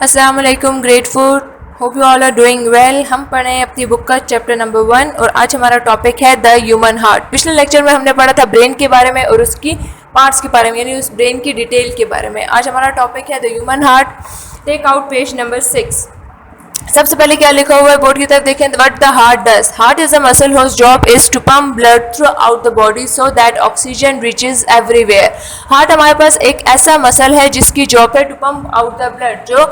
अस्सलाम वालेकुम grade 4। Hope you all are doing well. हम पढ़े हैं अपनी बुक का चैप्टर नंबर 1 और आज हमारा टॉपिक है द ह्यूमन हार्ट। पिछले लेक्चर में हमने पढ़ा था ब्रेन के बारे में और उसकी पार्ट्स के बारे में, यानी उस ब्रेन की डिटेल के बारे में। आज हमारा टॉपिक है the human heart. Take out page number 6। सबसे पहले क्या लिखा हुआ है बोर्ड की तरफ देखें। What the heart does. Heart is a muscle whose job is to pump blood throughout the body so that oxygen reaches everywhere. Heart हमारे पास एक ऐसा मसल है जिसकी जॉब है to pump out the blood, जो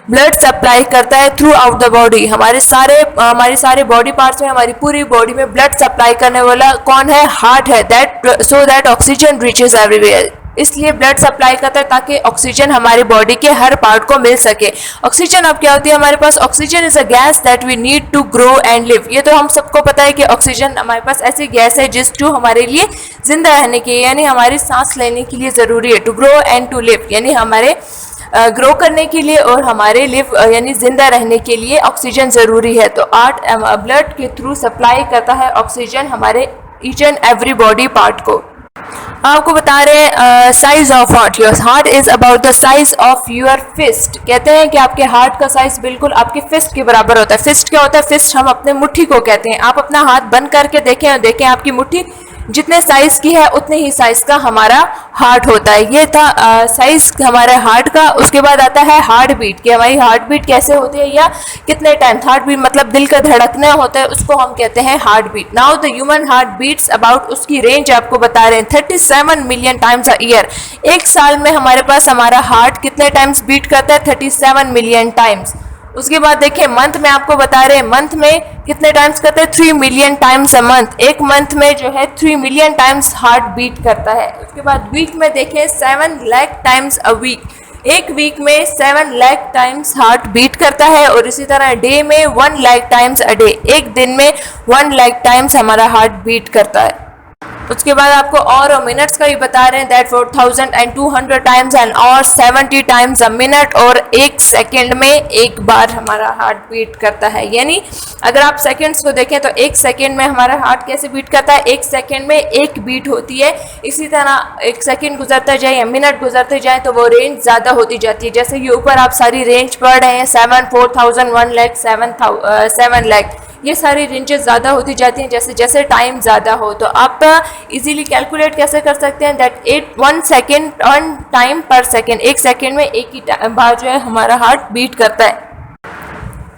blood supply करता है थ्रू आउट द बॉडी। हमारे सारे बॉडी पार्ट्स में, हमारी पूरी बॉडी में ब्लड सप्लाई करने वाला कौन है? हार्ट है। That so that oxygen reaches everywhere. इसलिए ब्लड सप्लाई करता है ताकि ऑक्सीजन हमारी बॉडी के हर पार्ट को मिल सके। ऑक्सीजन अब क्या होती है हमारे पास? Oxygen is a gas that we need to grow and live. ये तो हम सबको पता है कि ऑक्सीजन हमारे पास ऐसी गैस है जिसको हमारे लिए जिंदा रहने के, यानी हमारी सांस लेने के लिए ज़रूरी है। To grow and to live, यानी हमारे ग्रो करने के लिए और हमारे लिव यानी जिंदा रहने के लिए ऑक्सीजन ज़रूरी है। तो ब्लड के थ्रू सप्लाई करता है ऑक्सीजन हमारे each and every body part को। आपको बता रहे हैं size of heart. Your heart is about the size of your fist. कहते हैं कि आपके हार्ट का साइज बिल्कुल आपके फिस्ट के बराबर होता है। फिस्ट क्या होता है? फिस्ट हम अपने मुट्ठी को कहते हैं। आप अपना हाथ बंद करके देखें और देखें आपकी मुट्ठी जितने साइज की है उतने ही साइज का हमारा हार्ट होता है। ये था साइज हमारे हार्ट का। उसके बाद आता है हार्ट बीट, कि हमारी हार्ट बीट कैसे होती है या कितने टाइम। हार्ट बीट मतलब दिल का धड़कना होता है, उसको हम कहते हैं heart beat. Now the human heart beats about, उसकी रेंज आपको बता रहे हैं 37 मिलियन टाइम्स अ ईयर। एक साल में हमारे पास हमारा हार्ट कितने टाइम्स बीट करता है? 37 मिलियन टाइम्स। उसके बाद देखें मंथ में, आपको बता रहे हैं मंथ में कितने टाइम्स करते हैं? 3 मिलियन टाइम्स अ मंथ। एक मंथ में जो है 3 मिलियन टाइम्स हार्ट बीट करता है। उसके बाद वीक में देखें 7 लाख टाइम्स अ वीक। एक वीक में 7 लाख टाइम्स हार्ट बीट करता है। और इसी तरह डे में 1 लाख टाइम्स अ डे, एक दिन में 1 लाख टाइम्स हमारा हार्ट बीट करता है। उसके बाद आपको और मिनट्स का भी बता रहे हैं दैट 4200 टाइम्स एंड और 70 टाइम्स अ मिनट, और एक सेकंड में एक बार हमारा हार्ट बीट करता है। यानी अगर आप सेकंड्स को देखें तो एक सेकंड में हमारा हार्ट कैसे बीट करता है? एक सेकंड में एक बीट होती है। इसी तरह एक सेकंड गुजरता जाए या मिनट गुजरते जाए तो वो रेंज ज़्यादा होती जाती है। जैसे ये ऊपर आप सारी रेंज पढ़ रहे हैं 7, 4000, 1 लाख, 7 लाख, ये सारी रेंजेस ज़्यादा होती जाती हैं जैसे जैसे टाइम ज़्यादा हो। तो आप इजीली कैलकुलेट कैसे कर सकते हैं दैट 1 सेकेंड 1 टाइम पर सेकेंड, एक सेकेंड में एक ही बार जो है हमारा हार्ट बीट करता है।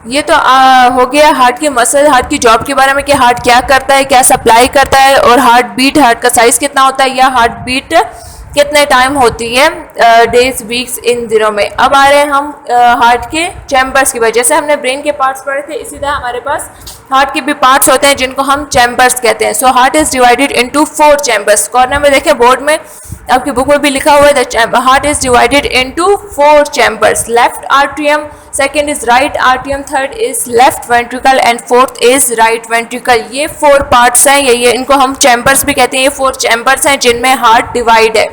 ये तो हो गया हार्ट के मसल, हार्ट की जॉब के बारे में कि हार्ट क्या करता है, क्या सप्लाई करता है, और हार्ट बीट, हार्ट का साइज कितना होता है, या हार्ट बीट कितने टाइम होती है डेज, वीक्स, इन दिनों में। अब आ रहे हैं हम हार्ट के चैम्बर्स की वजह से। हमने ब्रेन के पार्ट्स पढ़े थे, इसी तरह हमारे पास हार्ट के भी पार्ट्स होते हैं जिनको हम चैम्बर्स कहते हैं। So heart is divided into 4 chambers. Corner में देखें बोर्ड में, आपकी बुक में भी लिखा हुआ है the heart is divided into 4 chambers. Left atrium, second is right atrium, third is left ventricle and fourth is right ventricle. ये 4 पार्ट्स हैं, ये इनको हम चैम्बर्स भी कहते हैं। ये 4 चैम्बर्स हैं जिनमें हार्ट डिवाइड है।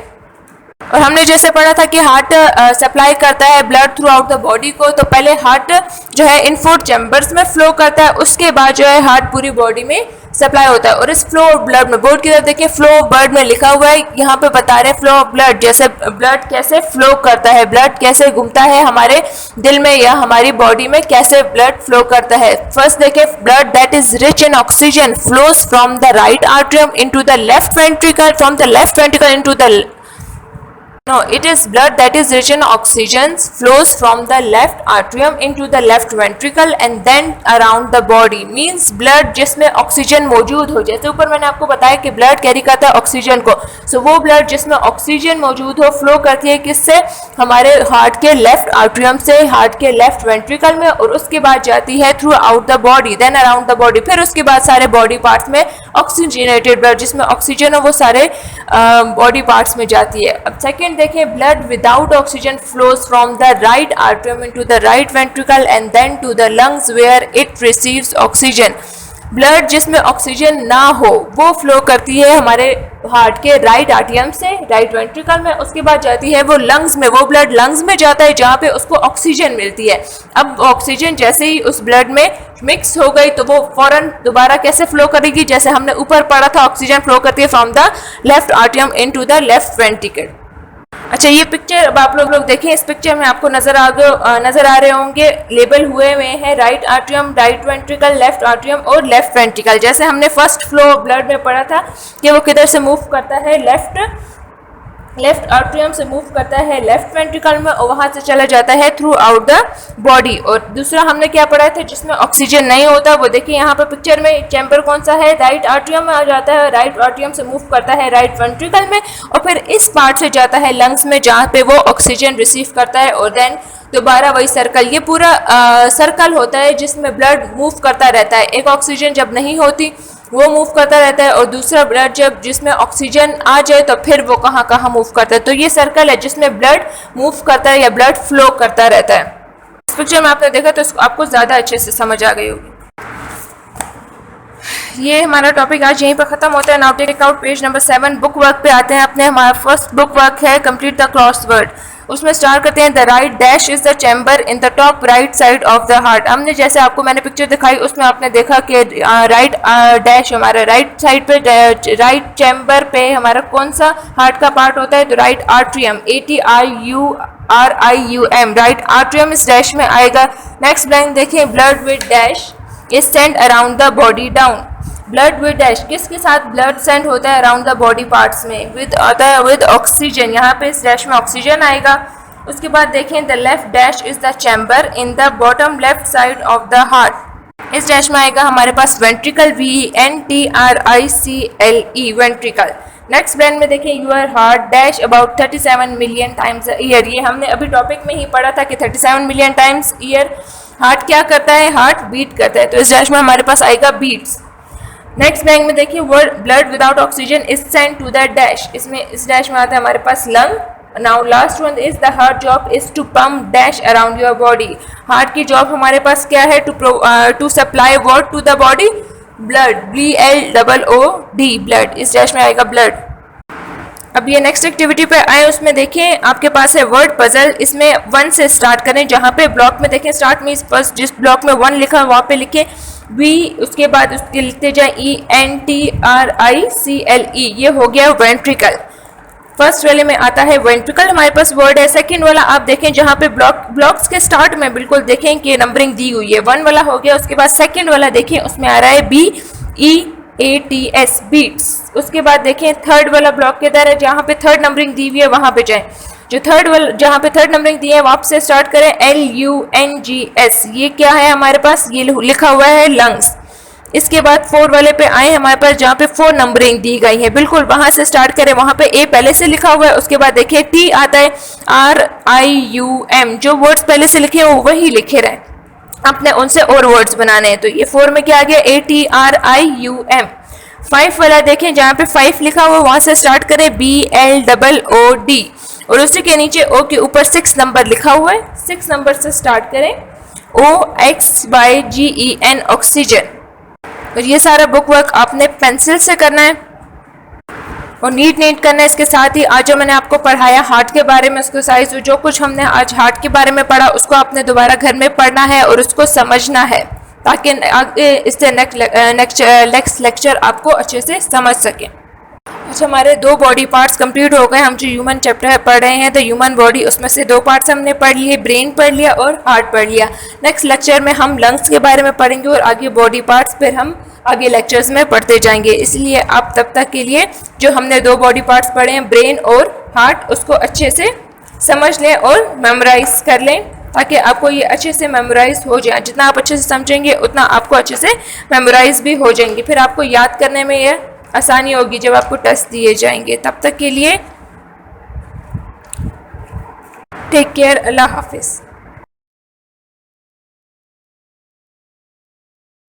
और हमने जैसे पढ़ा था कि हार्ट सप्लाई करता है blood throughout the body को, तो पहले हार्ट जो है इन 4 चैम्बर्स में फ्लो करता है, उसके बाद जो है हार्ट पूरी बॉडी में सप्लाई होता है। और इस फ्लो ऑफ ब्लड में, बोर्ड की तरफ देखिए फ्लो ऑफ ब्लड में लिखा हुआ है, यहाँ पे बता रहे हैं फ्लो ऑफ ब्लड, जैसे ब्लड कैसे फ्लो करता है, ब्लड कैसे घूमता है हमारे दिल में या हमारी बॉडी में, कैसे ब्लड फ्लो करता है। फर्स्ट देखिए, blood that is rich in oxygen flows from the right atrium into the left ventricle, from the left ventricle into the No, it is blood that is rich in oxygen flows from the left atrium into the left ventricle and then around the body. Means blood जिसमें oxygen मौजूद हो, जैसे ऊपर मैंने आपको बताया कि blood carry करता है ऑक्सीजन को, सो वो ब्लड जिसमें ऑक्सीजन मौजूद हो फ्लो करती है किससे? हमारे हार्ट के लेफ्ट आर्ट्रियम से हार्ट के लेफ्ट वेंट्रिकल में, और उसके बाद जाती है throughout the body, then around the body. फिर उसके बाद सारे बॉडी पार्ट्स में ऑक्सीजनेटेड ब्लड जिसमें ऑक्सीजन हो वो सारे बॉडी पार्ट्स में जाती है। अब सेकेंड देखें, blood without oxygen flows from the right atrium into the right ventricle and then to the lungs where it receives oxygen. Blood जिसमें ऑक्सीजन ना हो वो फ्लो करती है हमारे हार्ट के राइट आर्ट्रियम से राइट वेंट्रिकल में, उसके बाद जाती है वो लंग्स में, वो ब्लड लंग्स में जाता है जहाँ पे उसको ऑक्सीजन मिलती है। अब ऑक्सीजन जैसे ही उस ब्लड में मिक्स हो गई तो वो फौरन दोबारा कैसे फ्लो करेगी? जैसे हमने ऊपर पढ़ा था, ऑक्सीजन फ्लो करती है from the left atrium into the left ventricle. अच्छा, ये पिक्चर अब आप लोग देखें, इस पिक्चर में आपको नजर आ रहे होंगे लेबल हुए हैं right atrium, right ventricle, left atrium और लेफ्ट वेंट्रिकल। जैसे हमने फर्स्ट फ्लो ब्लड में पढ़ा था कि वो किधर से मूव करता है, लेफ्ट आर्ट्रियम से मूव करता है लेफ्ट वेंट्रिकल में और वहां से चला जाता है थ्रू आउट द बॉडी। और दूसरा हमने क्या पढ़ा था जिसमें ऑक्सीजन नहीं होता, वो देखिए यहाँ पर पिक्चर में चैम्बर कौन सा है, राइट आर्ट्रियम में आ जाता है, राइट आर्ट्रियम से मूव करता है राइट वेंट्रिकल में और फिर इस पार्ट से जाता है लंग्स में जहाँ पे वो ऑक्सीजन रिसीव करता है और देन दोबारा वही सर्कल, ये पूरा सर्कल होता है जिसमें ब्लड मूव करता रहता है। एक ऑक्सीजन जब नहीं होती वो मूव करता रहता है और दूसरा ब्लड जब जिसमें ऑक्सीजन आ जाए तो फिर वो कहाँ कहाँ मूव करता है। तो ये सर्कल है जिसमें ब्लड मूव करता है या ब्लड फ्लो करता रहता है। इस पिक्चर में आपने देखा तो आपको ज़्यादा अच्छे से समझ आ गई होगी। ये हमारा टॉपिक आज यहीं पर ख़त्म होता है। Now take out page number 7, book work पे आते हैं अपने। हमारा फर्स्ट बुक वर्क है कंप्लीट द क्रॉसवर्ड। उसमें स्टार्ट करते हैं, the right dash is the chamber in the top right side of the heart. हमने जैसे आपको मैंने पिक्चर दिखाई उसमें आपने देखा कि राइट डैश हमारा राइट साइड पे, राइट चैम्बर पे हमारा कौन सा हार्ट का पार्ट होता है, तो right atrium, ATRIUM, right atrium इस डैश में आएगा। नेक्स्ट लाइन देखें, blood with dash is sent around the body down. Blood with dash किसके साथ ब्लड सेंड होता है अराउंड द बॉडी पार्ट्स में, विद आता है विद ऑक्सीजन, यहाँ पे इस डैश में ऑक्सीजन आएगा। उसके बाद देखें, the left dash is the chamber in the bottom left side of the heart. इस डैश में आएगा हमारे पास ventricle, VENTRICLE ventricle. Next line में देखें, your heart dash about 37 million times year. ये हमने अभी टॉपिक में ही पढ़ा था कि 37 मिलियन टाइम्स ईयर हार्ट क्या करता है, हार्ट बीट करता है। तो इस डैश में हमारे पास आएगा बीट्स। नेक्स्ट बैंक में देखिए, word blood without oxygen is sent to the dash. इसमें इस डैश में आता है हमारे पास lung. Now last one is the heart job is to pump dash around your body. Heart की जॉब हमारे पास क्या है, to supply word to the body, blood, BLOOD, blood. इस डैश में आएगा ब्लड। अब ये नेक्स्ट एक्टिविटी पे आए, उसमें देखें आपके पास है वर्ड पजल। इसमें 1 से स्टार्ट करें। जहाँ पे ब्लॉक में देखें स्टार्ट में फर्स्ट जिस ब्लॉक में 1 लिखा है वहाँ पे लिखें V, उसके बाद उसके लिखते जाए ENTRICLE। ये हो गया वेंट्रिकल। फर्स्ट वाले में आता है वेंट्रिकल हमारे पास वर्ड है। सेकंड वाला आप देखें जहाँ पे ब्लॉक्स के स्टार्ट में बिल्कुल देखें कि नंबरिंग दी हुई है। 1 वाला हो गया। उसके बाद सेकंड वाला देखें उसमें आ रहा है BEATS, बीट्स। उसके बाद देखें थर्ड वाला ब्लॉक के अंदर है जहाँ पे थर्ड नंबरिंग दी हुई है वहाँ पे जाएं। जो थर्ड वाला जहाँ पे थर्ड नंबरिंग दी है वहाँ से स्टार्ट करें LUNGS। ये क्या है हमारे पास, ये लिखा हुआ है लंग्स। इसके बाद 4 वाले पे आए हमारे पास जहाँ पे 4 नंबरिंग दी गई है, बिल्कुल वहाँ से स्टार्ट करें। वहाँ पे A पहले से लिखा हुआ है। उसके बाद देखिए T आता है RIUM। जो वर्ड्स पहले से लिखे हैं वो वही लिखे रहे, आपने उनसे और वर्ड्स बनाने हैं। तो ये 4 में क्या आ गया, ATRIUM। 5 वाला देखें जहाँ पे 5 लिखा हुआ वहाँ से स्टार्ट करें BLOOD और उसी के नीचे O के ऊपर 6 नंबर लिखा हुआ है। 6 नंबर से स्टार्ट करें OXYGEN, ऑक्सीजन। और ये सारा बुक वर्क आपने पेंसिल से करना है और नीट करना है। इसके साथ ही आज जो मैंने आपको पढ़ाया हार्ट के बारे में, उसको साइज जो कुछ हमने आज हार्ट के बारे में पढ़ा उसको आपने दोबारा घर में पढ़ना है और उसको समझना है ताकि आगे इससे नेक्स्ट लेक्चर आपको अच्छे से समझ सकें। अच्छा, हमारे 2 बॉडी पार्ट्स कंप्लीट हो गए। हम जो ह्यूमन चैप्टर पढ़ रहे हैं तो ह्यूमन बॉडी, उसमें से 2 पार्ट्स हमने पढ़ लिए, ब्रेन पढ़ लिया और हार्ट पढ़ लिया। नेक्स्ट लेक्चर में हम लंग्स के बारे में पढ़ेंगे और आगे बॉडी पार्ट्स फिर हम आगे लेक्चर्स में पढ़ते जाएंगे। इसलिए आप तब तक के लिए जो हमने 2 बॉडी पार्ट्स पढ़े हैं ब्रेन और हार्ट, उसको अच्छे से समझ लें और मेमोराइज कर लें ताकि आपको ये अच्छे से मेमोराइज हो जाए। जितना आप अच्छे से समझेंगे उतना आपको अच्छे से मेमोराइज भी हो जाएंगे। फिर आपको याद करने में ये आसानी होगी जब आपको टेस्ट दिए जाएंगे। तब तक के लिए टेक केयर, अल्लाह हाफिज़।